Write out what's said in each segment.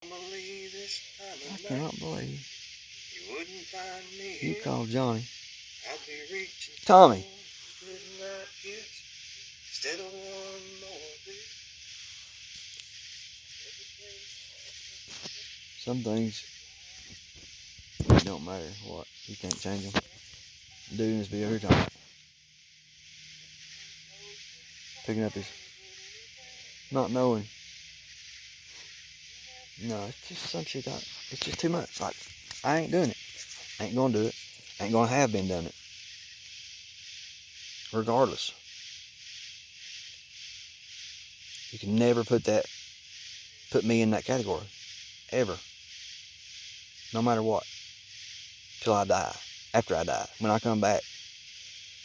I cannot believe you called Johnny. Tommy. Some things don't matter what. You can't change them. Dude in this video here talking about picking up his not knowing. No, it's just some shit. It's just too much. Like, I ain't doing it. I ain't gonna do it. I ain't gonna have been done it. Regardless. You can never put me in that category. Ever. No matter what. Till I die. After I die. When I come back.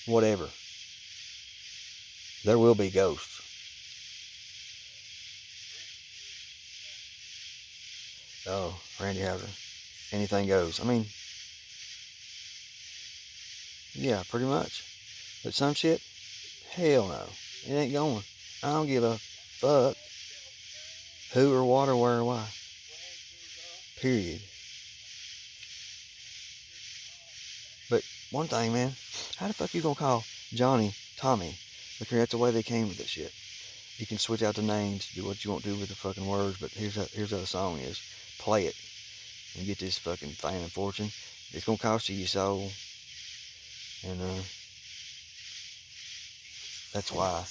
Whatever. There will be ghosts. Oh, Randy Houser. Anything goes. I mean, yeah, pretty much. But some shit, hell no. It ain't going. I don't give a fuck who or what or where or why. Period. But one thing, man, how the fuck you gonna call Johnny Tommy? Because that's the way they came with this shit. You can switch out the names, do what you want to do with the fucking words, but here's how the song is. Play it and get this fucking fame and fortune. It's gonna cost you your soul. And that's why.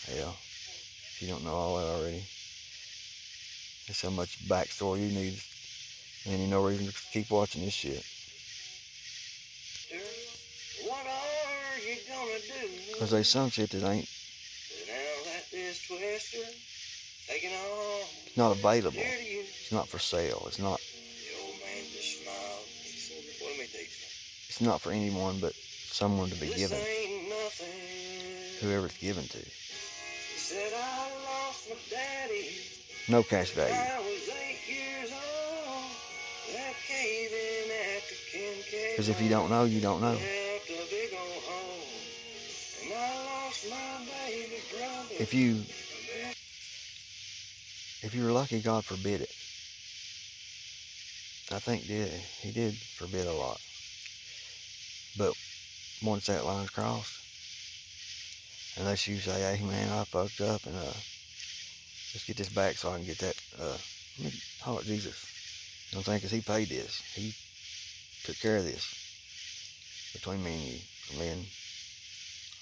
Hell, if you don't know all that already. There's so much backstory you need. And you no reason to keep watching this shit. What are you gonna do? Because there's some shit that ain't. It's not available. It's not for sale. It's not. It's not for anyone but someone to be given. Whoever it's given to. No cash value. Because if you don't know, you don't know. If you were lucky, God forbid it. I think he did forbid a lot. But once that line's crossed, unless you say, hey man, I fucked up and let's get this back so I can get that, let me holler at Jesus. You know what I'm saying? Because he paid this. He took care of this between me and you, for me and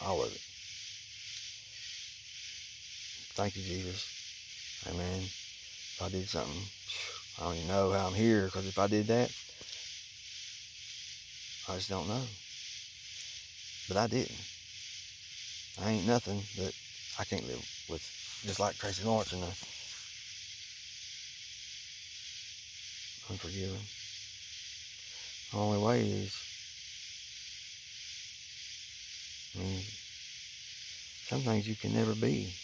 all of it. Thank you, Jesus. Amen. If I did something, I don't even know how I'm here, because if I did that, I just don't know. But I didn't. I ain't nothing that I can't live with. Just like Tracy Lawrence and Unforgiven. The only way is, I mean, some things you can never be.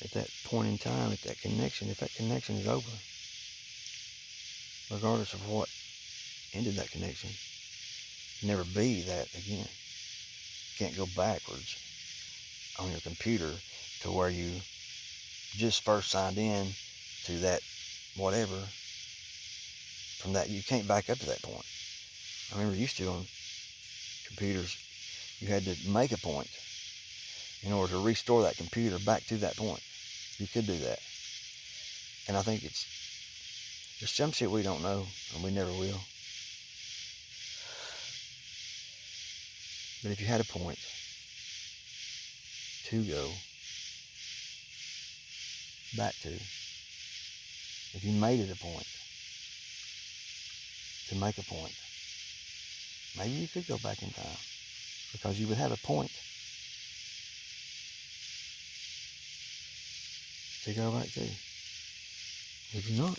At that point in time, at that connection, if that connection is over, regardless of what ended that connection, never be that again. You can't go backwards on your computer to where you just first signed in to that whatever. From that, you can't back up to that point. I remember used to on computers, you had to make a point in order to restore that computer back to that point. You could do that. And I think there's some shit we don't know, and we never will. But if you had a point to go back to, if you made it a point to make a point, maybe you could go back in time, because you would have a point to go back to. Would you not?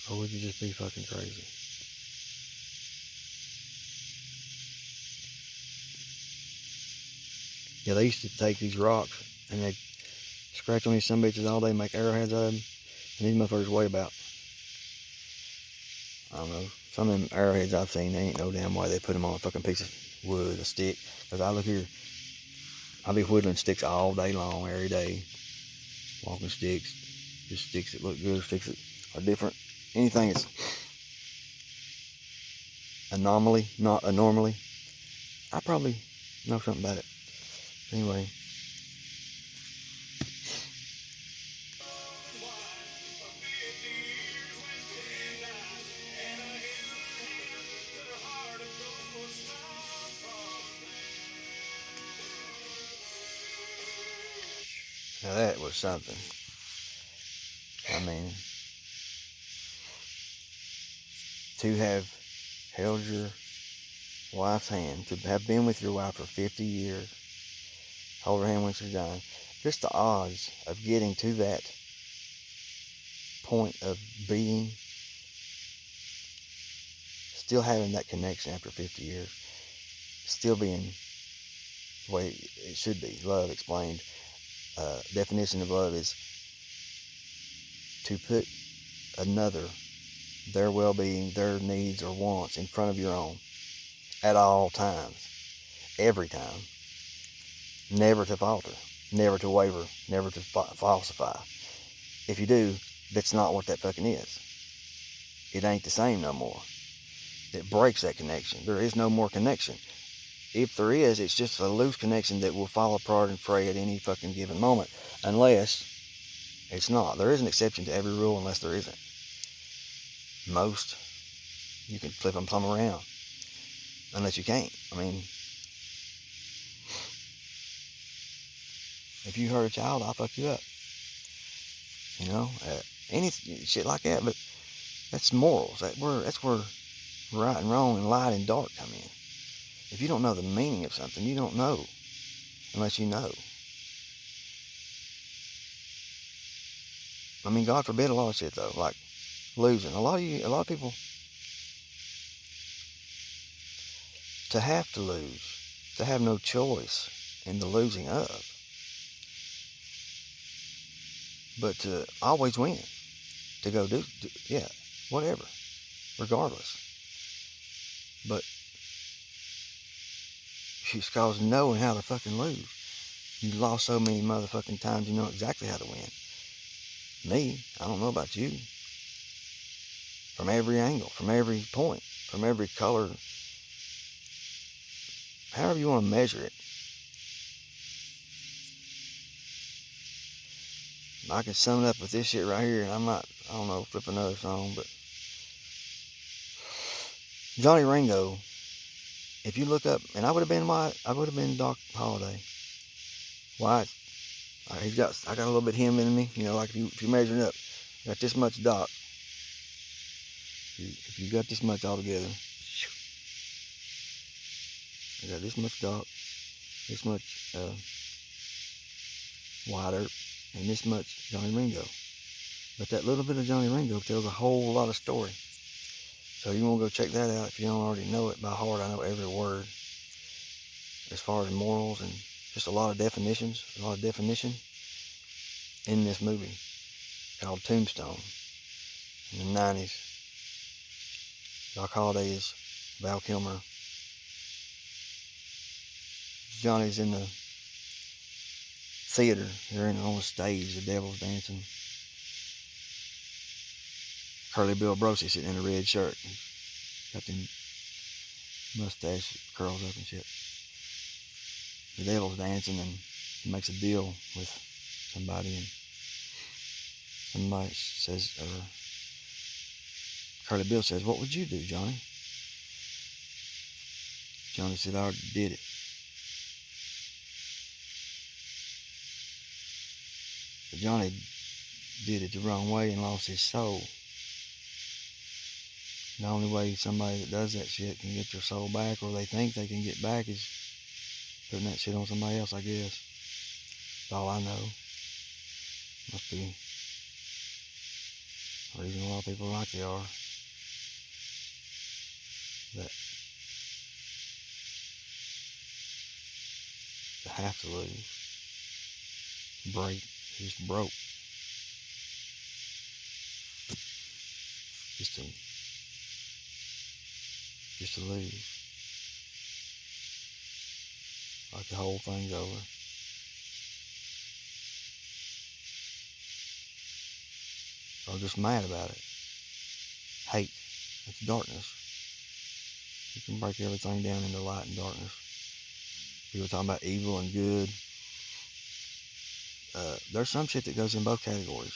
Or would you just be fucking crazy? Yeah, they used to take these rocks and they'd scratch on these some bitches all day, make arrowheads out of them, and these motherfuckers weigh about, I don't know, some of them arrowheads I've seen, they ain't no damn way they put them on a fucking piece of wood, a stick. Because I look here, I'll be whittling sticks all day long, every day. Walking sticks, just sticks that look good, sticks that are different. Anything that's anomaly, not anormally, I probably know something about it. Anyway. Now that was something. I mean, to have held your wife's hand, to have been with your wife for 50 years, hold her hand when she's dying, just the odds of getting to that point of being, still having that connection after 50 years, still being the way it should be. Love explained. Definition of love is to put another, their well-being, their needs or wants in front of your own at all times, every time. Never to falter, never to waver, never to falsify. If you do, that's not what that fucking is. It ain't the same no more. It breaks that connection. There is no more connection. If there is, it's just a loose connection that will fall apart and fray at any fucking given moment, unless it's not. There is an exception to every rule unless there isn't. Most, you can flip them plumb around, unless you can't. I mean, if you hurt a child, I'll fuck you up. You know, any shit like that. But that's morals. That's where right and wrong and light and dark come in. If you don't know the meaning of something, you don't know unless you know. I mean, God forbid a lot of shit though, like losing. A lot of people, to have to lose, to have no choice in the losing of, but to always win, to go do yeah, whatever, regardless. But it's cause knowing how to fucking lose. You lost so many motherfucking times, you know exactly how to win. Me, I don't know about you. From every angle, from every point, from every color, however you want to measure it. I can sum it up with this shit right here, and I don't know, flip another song, but Johnny Ringo, if you look up, and I would have been Doc Holliday. Why? I got a little bit him in me, you know, like if you measure it up, I got this much Doc. If you got this much all together, I got this much Doc, this much Wyatt Earp, and this much Johnny Ringo. But that little bit of Johnny Ringo tells a whole lot of story. So you want to go check that out if you don't already know it by heart. I know every word as far as morals and just a lot of definition in this movie called Tombstone in the 90s. Doc Holliday is Val Kilmer. Johnny's in the theater. They're on the stage. The devil's dancing. Curly Bill Brosey sitting in a red shirt. Got them mustache curls up and shit. The devil's dancing and he makes a deal with somebody, and somebody says, Curly Bill says, "What would you do, Johnny?" Johnny said, "I already did it." But Johnny did it the wrong way and lost his soul. The only way somebody that does that shit can get their soul back, or they think they can get back, is putting that shit on somebody else, I guess. That's all I know. Must be the reason a lot of people are like they are. That to have to lose, break, just broke, just to lose. like the whole thing's over. Or just mad about it. Hate. It's darkness. You can break everything down into light and darkness. People talking about evil and good. There's some shit that goes in both categories.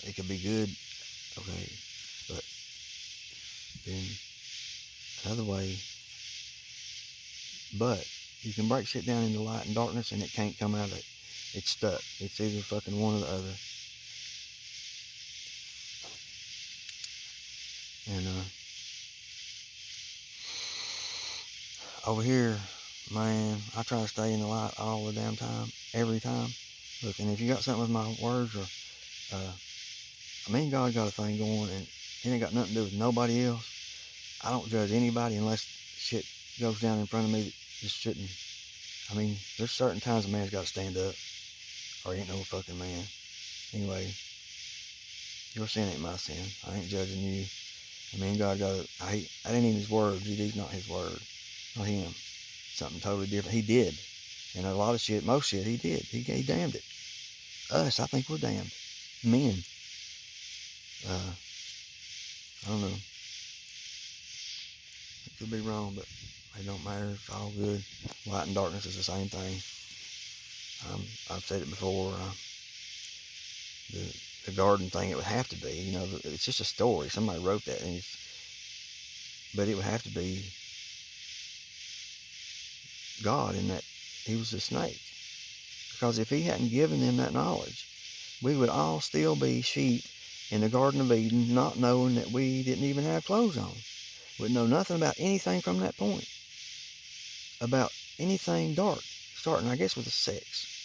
It could be good, okay, but then another way. But you can break shit down into light and darkness, and it can't come out of it. It's stuck. It's either fucking one or the other. And over here, man, I try to stay in the light all the damn time, every time. Look, and if you got something with my words, or me and God got a thing going, and it ain't got nothing to do with nobody else. I don't judge anybody unless shit goes down in front of me that just shouldn't. I mean, there's certain times a man's got to stand up, or he ain't no fucking man. Anyway, your sin ain't my sin. I ain't judging you. I mean, God got it. That ain't even his word. He's not his word. Not him. Something totally different. He did. And a lot of shit, most shit, he did. He damned it. Us, I think we're damned. Men. I don't know. It could be wrong, but it don't matter. It's all good. Light and darkness is the same thing. I've said it before. The garden thing, it would have to be. You know, it's just a story. Somebody wrote that, but it would have to be God in that he was a snake. Because if he hadn't given them that knowledge, we would all still be sheep in the Garden of Eden, not knowing that we didn't even have clothes on. We'd know nothing about anything from that point. About anything dark, starting, I guess, with the sex.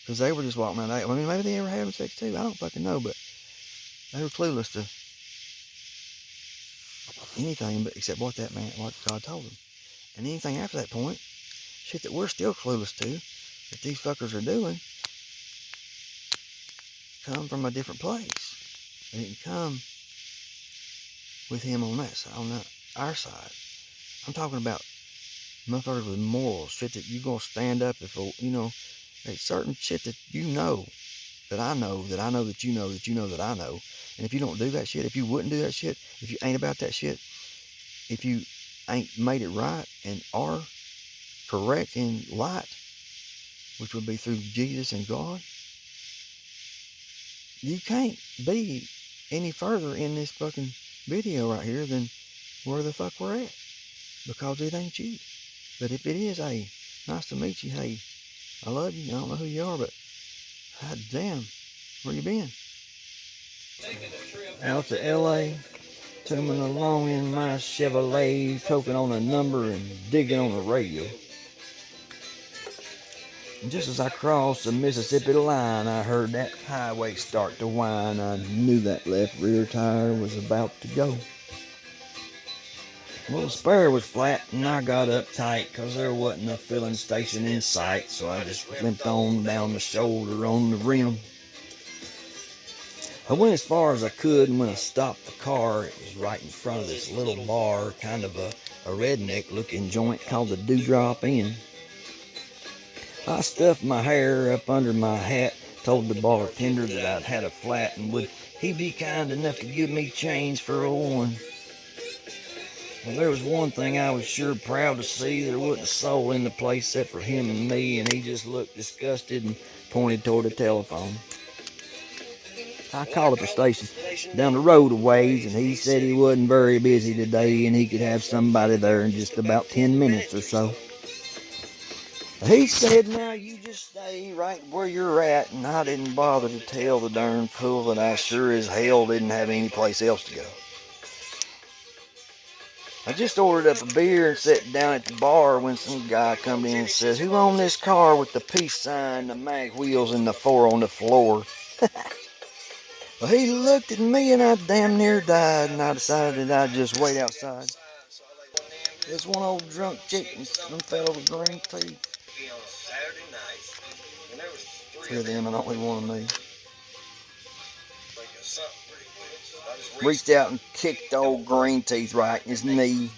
Because they were just walking around. I mean, maybe they ever having sex too. I don't fucking know, but they were clueless to anything but except what God told them. And anything after that point, shit that we're still clueless to, that these fuckers are doing, come from a different place. They didn't come with him on our side. I'm talking about motherfuckers with morals, shit that you gonna stand up if, you know, there's certain shit that you know, that I know, that I know that you know, that you know that I know. And if you don't do that shit, if you wouldn't do that shit, if you ain't about that shit, if you ain't made it right and are correct in light, which would be through Jesus and God, you can't be any further in this fucking video right here than where the fuck we're at, because it ain't you. But if it is, hey, nice to meet you, hey, I love you, I don't know who you are, but god damn, where you been? Out to LA, tuning along in my Chevrolet, toking on a number and digging on the radio. And just as I crossed the Mississippi line, I heard that highway start to whine. I knew that left rear tire was about to go. Well, the spare was flat and I got uptight, 'cause there wasn't a filling station in sight, so I just limped on down the shoulder on the rim. I went as far as I could, and when I stopped the car, it was right in front of this little bar, kind of a redneck-looking joint called the Dewdrop Inn. I stuffed my hair up under my hat, told the bartender that I'd had a flat, and would he be kind enough to give me change for a one. Well, there was one thing I was sure proud to see. There wasn't a soul in the place except for him and me, and he just looked disgusted and pointed toward the telephone. I called up a station down the road a ways, and he said he wasn't very busy today and he could have somebody there in just about 10 minutes or so. He said, now you just stay right where you're at, and I didn't bother to tell the darn fool that I sure as hell didn't have any place else to go. I just ordered up a beer and sat down at the bar when some guy come in and says, who owned this car with the peace sign, the mag wheels, and the 4 on the floor? Well, he looked at me and I damn near died, and I decided that I'd just wait outside. This one old drunk chick and some fellow with green teeth. 3 of them and only one of me. Reached out and kicked the old green teeth right in his knee.